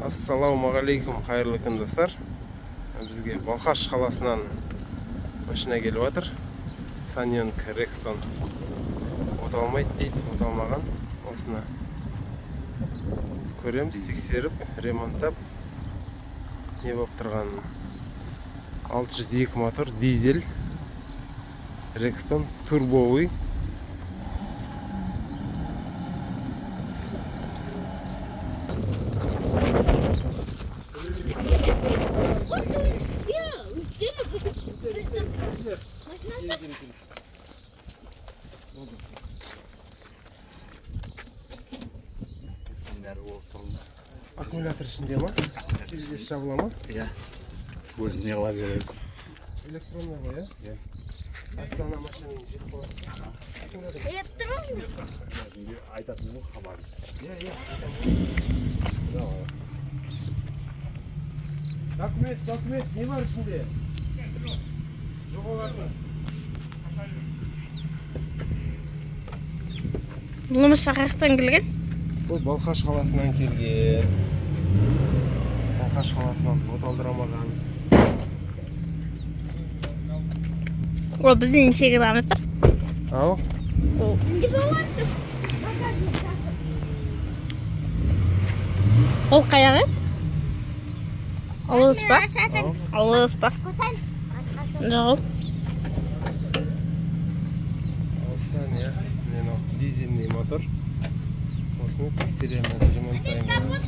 Ассалаумағалейкум, қайырлы күн достар. Бізге Балқаш қаласынан машина келіп жатыр. Саньонг Рекстон оталмайды дейді, оталмаған. Осыны көреміз, тексеріп, ремонттап, не болып тұрғанын. 602 мотор, дизель, Рекстон, турбовый. Аккумулятор ішінде ма? Сізде шабыла ма? Иә. Өзің не қыла береді? Электронный ғой, иә? Астана машинаның жеп қоясың. Электронный? Айтатын бұл хабар. Иә. Документ, не бар ішінде? Жоғаларды. Бұны шақақтан келген? Бұл Балқаш қаласынан келген. Балқаш қаласынан оталдырамаған. Ол бізден неше километр? Ау? Ол қаяғы? Алыс па? Алыс па? Жоқ. Алыстан, иә. Мен ол дизельный мотор. Осыны тексереміз, ремонттаймыз.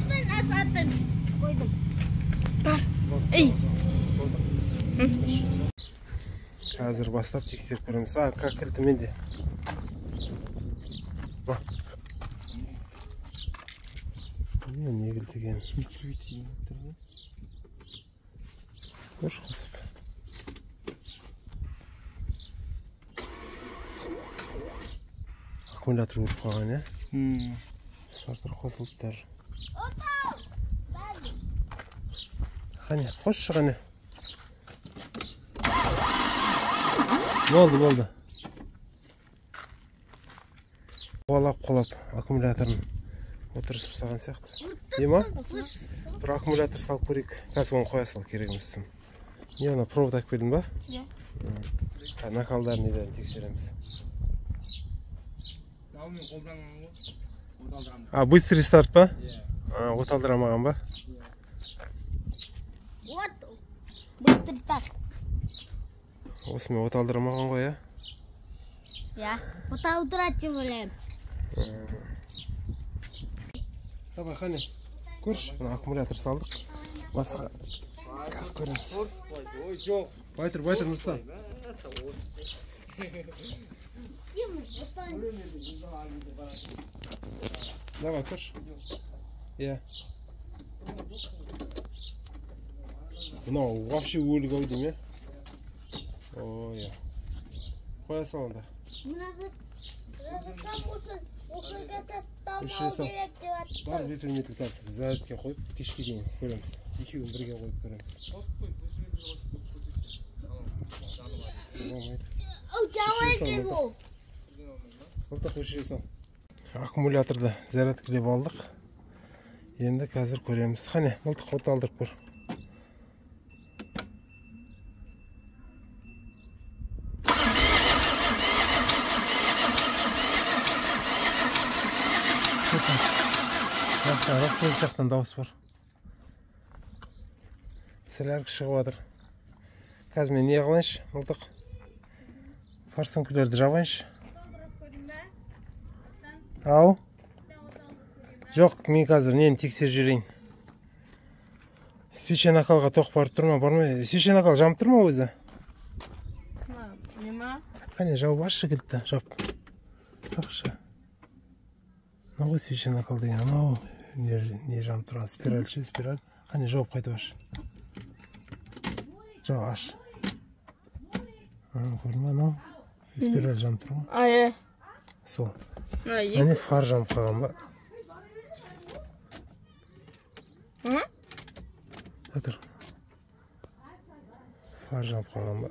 Қазір бастап тексеріп көреміз. Как кілті менде? Не кілтіген? Қош қосып. Аккумулятор өліп қалған, е? Сақыр қосылыптар. Қане, қош шығане. Болды. Қолап аккумуляторын отырысып саған сияқты. Ема? Бір аккумулятор салып көрейік. Қазір оны қоя сал керегімізсің. Не, оны провод әкіп бердің ба? Иә. Накалдарын недерін тексереміз. Быстрый старт па? Оталдырамаған ба? Быстрый старт. Осымен оталдырамаған ғой, я? Я. Оталдырат деп ойлаймын. Давай, қане. Көрші, аккумулятор салдық. Басқа газ көреміз. Ой, жоқ. Байтыр, Нұрсан. Давай, көрші. Иә. Мынау вообще өлік ау дейм, е? Ой, қоя салында. Бар ветрометр қазір зарядке қойып, кешке дейін көреміз. Екеуін бірге қойып көреміз. Бұлтақ өшіре сал. Аккумуляторды зарядкілеп алдық. Енді қазір көреміз. Қане, бұлтақ оталдырып көр. Расқой жақтан дауыс бар. Сіләргі шығып адыр. Қазір мен не қылайыншы, ұлдық? Форсункілерді жабайыншы. Ау? Жоқ, мен қазір нені тексер жүрейін. Свече накалға тоқ барып тұрма, бармай. Свече накал жамып тұрма өзі? Нема? Қане, жауып ашы кілтті, жап. Жақшы. Нағой свече накал деген, анау не жамып тұрған, спиральші, спираль. Қане, жауып қайтып ашы. Жау, аш. Көрді ма, спираль жамып тұрған. Ае. Сол. Әне фар жамып қалған ба? Атыр. Фар жамып қалған ба?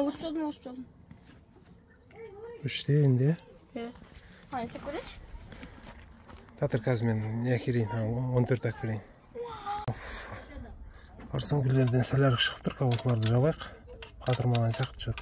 Өстірдім. Үште енді? Қайсы көреш? Татыр қазір мен не әкелейін, 14 әкелейін. Форсункілерден сәләрік шығып тұр, осыларды жабайық. Қатырмаған сияқты жат.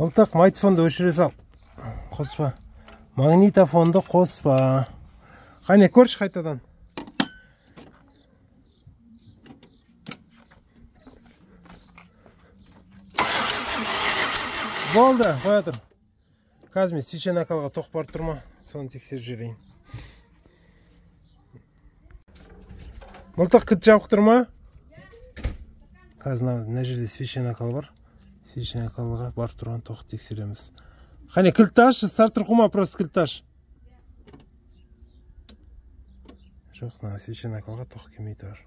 Мылтық, магнитофонды өшіре сал. Қоспа. Магнитофонды қоспа. Қане, көрші қайтадан. Болды, қоя тұр. Қазір мен свечен акалға тоқ барып тұрма. Соны тексеріп жүрейін. Мылтық кіт жабық тұрма? Қазір мына жерде свечен акал бар. Свечен акалға барып тұрған тоқ тексереміз. Қане, кілтті аш, стартер қума, просто кілтті аш. Жоқ, мына свечен акалға тоқ келмей тұр.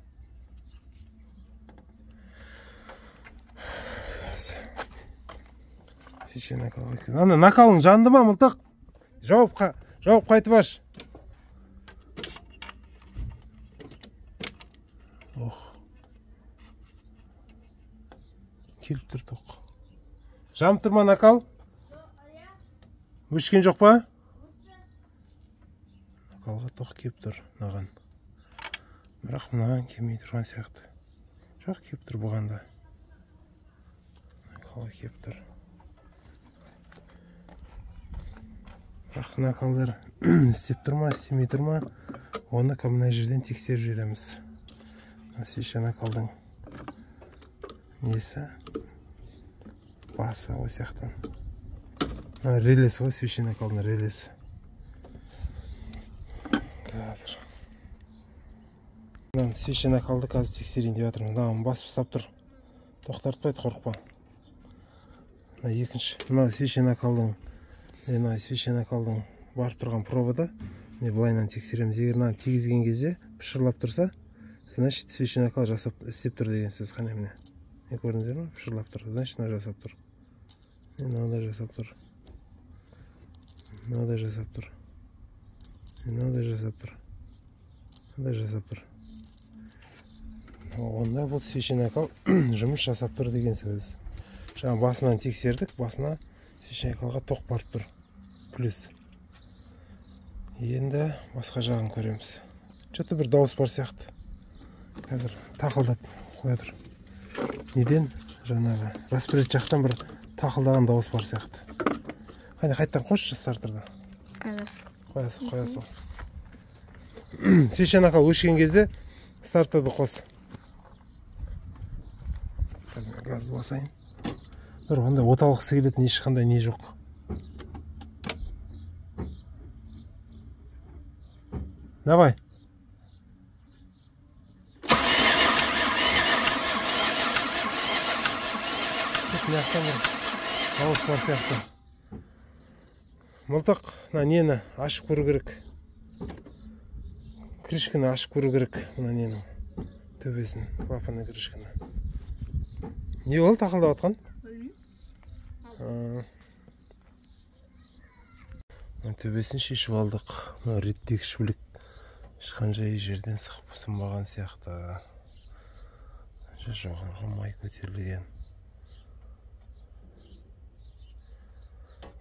Свечен акалға келді. Ана, накалың жанды ма, мылтық? Жауып қайтып аш. Келіп тұр тоқ. Жанып тұр ма накал? Өшкен жоқ па? Накалға тоқ кеп тұр наған. Бірақ мұнаған келмей тұрған сияқты. Жоқ, кеп тұр бұғанда. Накалға кеп тұр. Бірақ накалдар істеп тұр ма, істемей тұр ма? Оны мына жерден тексеріп жүреміз. Свече накалдың несі? Басы, о сияқтан. Релес, о свече накалдың релесі. Қазір. Свече накалды қазір тексерейін деп жатырмын. Мынаған басып ұстап тұр. Тоқтартпайды, қорықпа. Екінші. Мына свече накалдың барып тұрған проводы. Бұлайынан тексереміз. Егер мынаны тигізген кезде пышырлап тұрса, значит, свече накал жасап істеп тұр деген сөз. Қане міне. Не көрдіңіздер ме? Пышырлап тұр. Значит, мына жасап тұр. Мынада жасап тұр. Мынада жасап тұр. Мынада жасап тұр. Мынада жасап тұр. Онда бұл свече накал жұмыс жасап тұр деген сөз. Жаңа басынан тексердік. Басына свече накалға тоқ барып тұр. Плюс. Енді басқа жағын көреміз. Что-то бір дауыс бар сияқты. Қазір тақылдап қоя тұр. Неден? Жаңағы распред жақтан бір тақылдаған дауыс бар сияқты. Қане, қайттан қосшы стартерді. Қоя сал. Свече накал өшкен кезде стартерді қос. Қазір газды басайын. Бір онда оталғысы келетін ешқандай не жоқ. Давай. Дауыс бар сияқты. Мылтық нені ашып көру керек. Крышканы ашып көру керек. Мына ненің төбесін, клапаны крышканы. Не ол тақылдап атқан? Төбесін шешіп алдық. Реттегіш білік ешқандай жерден сынбаған сияқты. Жоғарғы май көтерілген.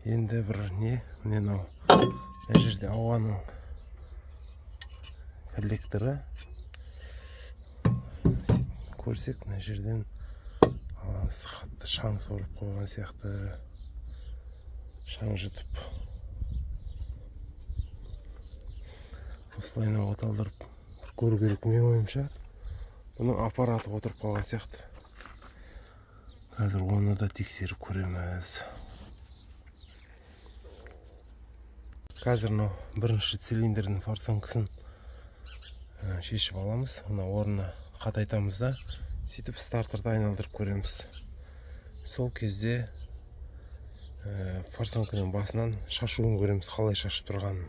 Енді бір не? Мына жерде ауаның коллекторы. Көрсек, мына жерден қатты шаң сорып қойған сияқты. Шаң жұтып. Осылайына оталдырып көру керек. Мен ойымша, бұның аппараты отырып қалған сияқты. Қазір оны да тексеріп көреміз. Қазір бірінші цилиндрдің форсункасын шешіп аламыз. Оны орнына қатайтамыз да, сөйтіп стартерді айналдырып көреміз. Сол кезде форсунканың басынан шашуын көреміз, қалай шашып тұрғанын.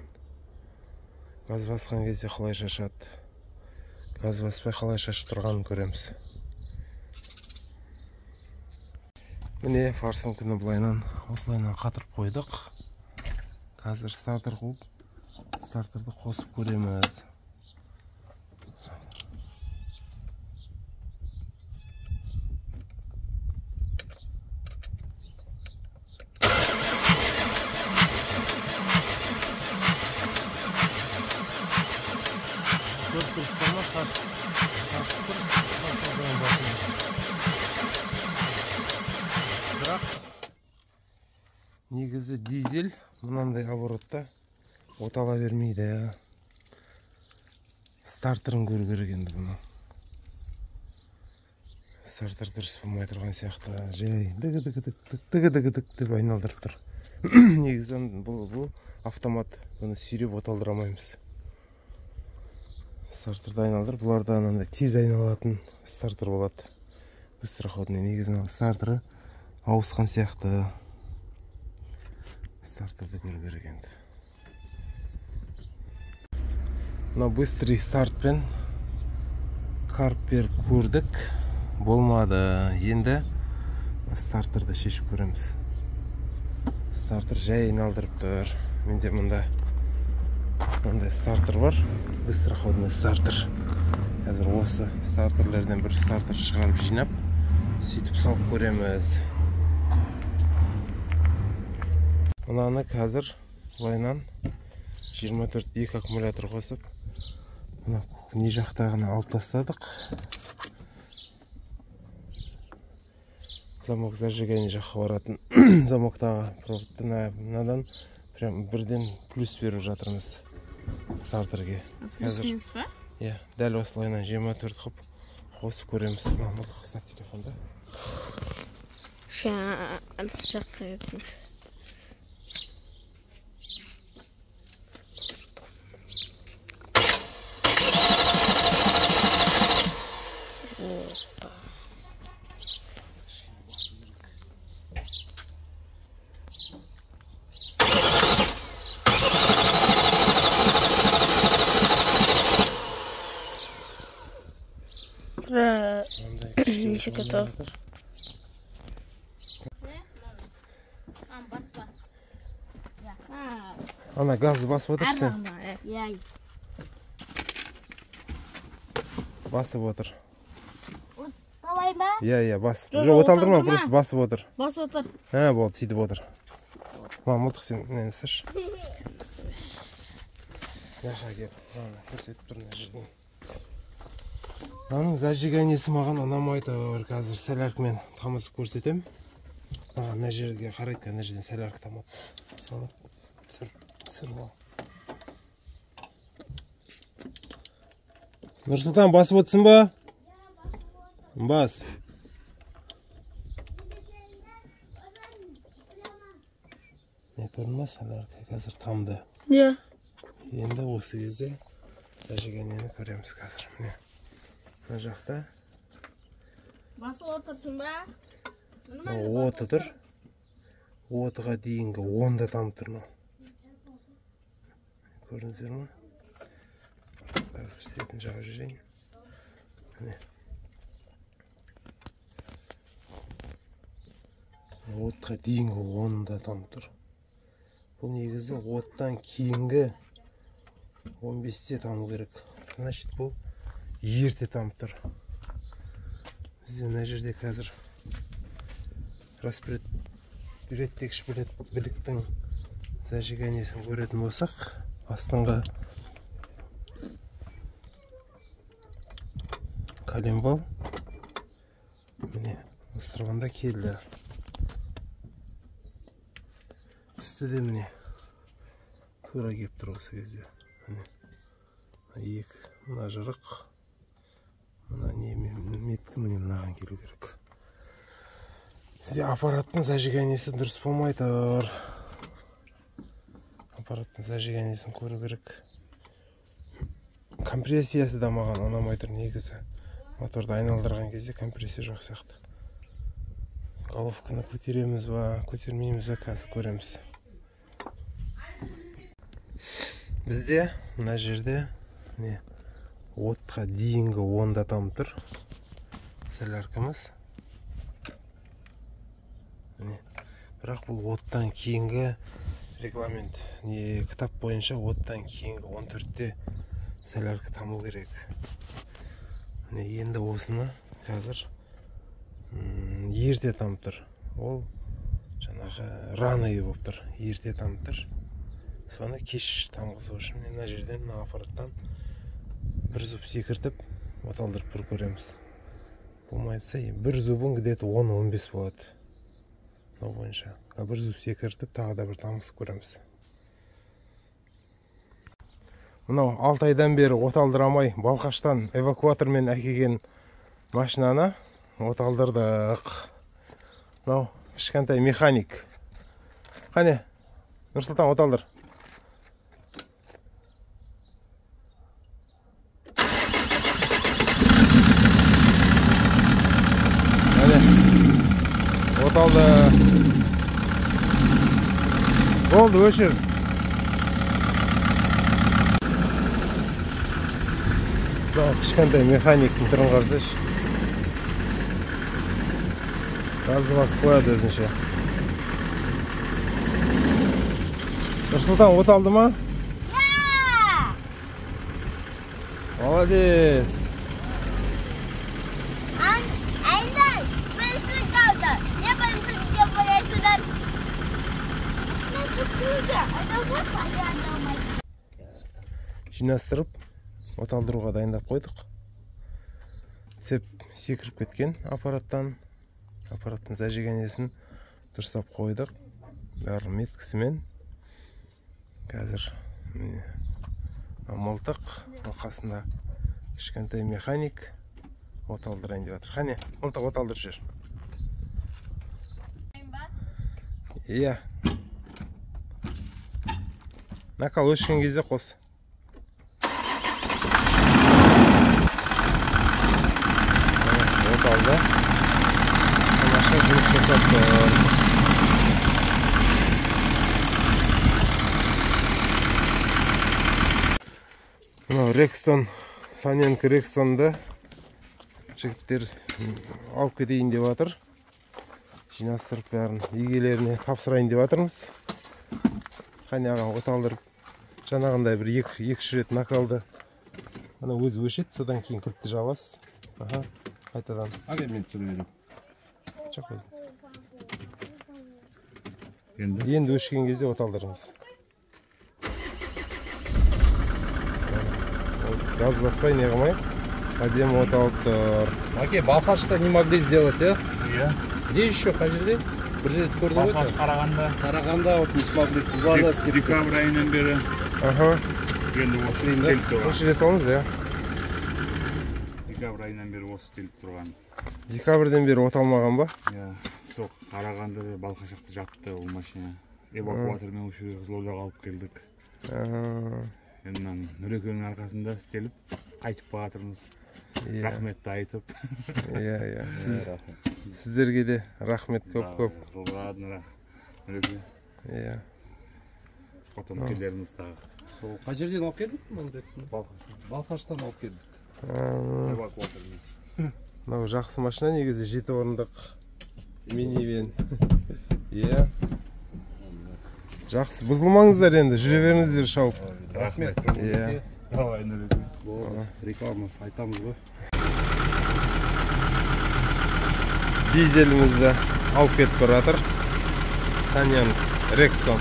Газ басқан кезде қалай шашады, газ баспай қалай шашып тұрғанын көреміз. Міне форсунканы бұлайынан осылайынан қатырып қойдық. Қазір стартер қуып, стартерді қосып көреміз. Бірақ негізі дизель мынандай оборотта отала бермейді. Стартерін көру керек енді бұны. Стартер дұрыс болмай тұрған сияқты, жай дігі-дігі-дік деп айналдырып тұр. Негізі бұл автомат, бұны сүйреп оталдыра алмаймыз. Стартерді айналдырып, бұларда анандай тез айналатын стартер болады. Быстроходный негізі стартері ауысқан сияқты. Стартерді көру керек енді. Мына быстрый стартпен карпер көрдік, болмады. Енді стартерді шешіп көреміз. Стартер жай айналдырып тұр. Менде мұнда стартер бар, быстроходный стартер. Қазір осы стартерлерден бір стартер шығарып жинап, сөйтіп салып көреміз. Мынаны қазір былайынан 24 екі аккумулятор қосып, не жақтағына алып тастадық. Замок зажигание жаққа баратын. Замоктағы проводты мынадан прям бірден плюс беріп жатырмыз стартерге. Плюс-минус па? Иә, дәл осылайынан 24 қып қосып көреміз. Мамылдық ұстат телефонда. Жаққа етіңіз. Неше готов. Баспа. Ана газы басып отырсың. Басып отыр. Қалай ба? Иә, бас. Уже оталдырма, просто басып отыр. Басып отыр. Болды, сөйтіп отыр. Мамылдық сен нені сыш? Яқа кеп, көрсетіп тұр мына жерден. Аның зажиганиясы маған ұнамайды, қазір соляркамен тамызып көрсетем. Мына жерге қарайды, ана жерден солярка тамады. Соны түсіріп ал. Нұрсұлтан, басып отырсың ба? Бас. Не көрдің ма, солярка қазір тамды. Иә. Енді осы кезде зажиганияны көреміз қазір. Мына жақта Басып отырсың ба? Оты тұр. Отыға дейінгі 10-да тамып тұр. Көрдіңіздер ме? Қазір светін жағып жүрейін. Отқа дейінгі 10-да тамып тұр. Бұл негізі оттан кейінгі 15-те таму керек. Значит, бұл ерте тамып тұр. Бізде мына жерде қазір реттегіш біліктің зажиганиясын көретін болсақ, астыңғы коленвал міне ыстырғанда келді. Үсті де міне тура кеп тұр осы кезде. Мына жырық, мына меткі міне мынаған келу керек. Бізде аппараттың зажиганиясы дұрыс болмай тұр. Аппараттың зажиганиясын көру керек. Компрессиясы да маған ұнамай тұр негізі. Моторды айналдырған кезде компрессия жоқ сияқты. Головканы көтереміз ба, көтермейміз ба, қазір көреміз. Бізде мына жерде отқа дейінгі 10-да тамып тұр соляркамыз. Бірақ бұл оттан кейінгі регламент, кітап бойынша оттан кейінгі 14-те солярка таму керек. Енді осыны қазір ерте тамып тұр. Ол жаңағы раный болып тұр, ерте тамып тұр. Соны кеш тамғызу үшін мына жерден, мына аппараттан бір зуб секіртіп оталдырып бір көреміз. Болмайса бір зубың где-то 10-15 болады. Мынау бойынша. Бір зуб секіртіп тағы да бір тамызып көреміз. Мынау 6 айдан бері оталдырамай Балқаштан эвакуатормен әкелген машинаны оталдырдық. Мынау кішкентай механик. Қане, Нұрсұлтан, оталдыр. Оталды. Болды, өшір. Кішкентай механиктің түрін қарсаш. Газы басып қояды өзінше. Нұрсұлтан, оталды ма? Молодец. Жинастырып, оталдыруға дайындап қойдық. Цеп секіріп кеткен аппараттан зажиганиясын дұрыстап қойдық. Бәрі меткісімен. Қазір мылтық, қасында кішкентай механик оталдырайын деп жатыр. Қане, мылтық оталдыр жер. Иә. Накал өшкен кезде қос. Оталды. Машина жұмыс жасап тұр. Мынау Рекстон, Саненко Рекстонды жігіттер алып кетейін деп жатыр. Жинастырып бәрін егелеріне тапсырайын деп жатырмыз. Қане ағам оталдырып, жаңағындай бір екі рет накалды. Ана өзі өшеді, содан кейін кілтті жабасыз. Қайтадан. Мен түсірмедім. Жоқ өзіңіз. Енді өшкен кезде оталдырыңыз. Газ баспай, не қылмай. Әдемі оталып тұр. Аке, Балқашта не могли сделать, а? Иә. Где еще? Қай жерде? Бір жерде көрді ғой? Балқаш Қарағанда вот не смогли. Позвонилась. Декабрь айынан бері. Енді осы істеліп тұрған. Өшіре салыңыз, иә? Декабрь айынан бері осы істеліп тұрған. Декабрьден бері оталмаған ба? Иә. Сол Қарағанды Балқашақты жатты ол машина. Эвакуатормен осы Қызылордаға алып келдік. Енді Нұрекеңнің арқасында істеліп, қайтып бағатырмыз. Рахметті айтып. Иә. Сіздерге де рахмет көп-көп. Ладно, Нұреке. Иә. Потом келеріміз тағы. Сол қай жерден алып келдік? Балқаштан алып келдік. Эвакуатормен. Мынау жақсы машина, негізі 7 орындық минивен. Иә. Жақсы, бұзылмаңыздар енді, жүре беріңіздер шауып. Рахмет. Иә. Давай, Нұреке. Реклама айтамыз ғой. Дизелімізді алып кетіп бара жатыр. Саньян Рекстон.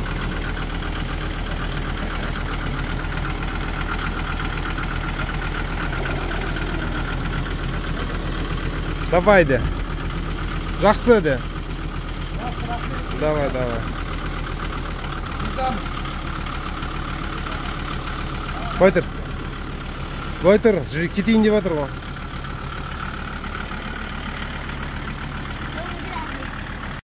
Давай де. Жақсы де. Давай. Қой тұр. Кетейін деп жатыр ғой.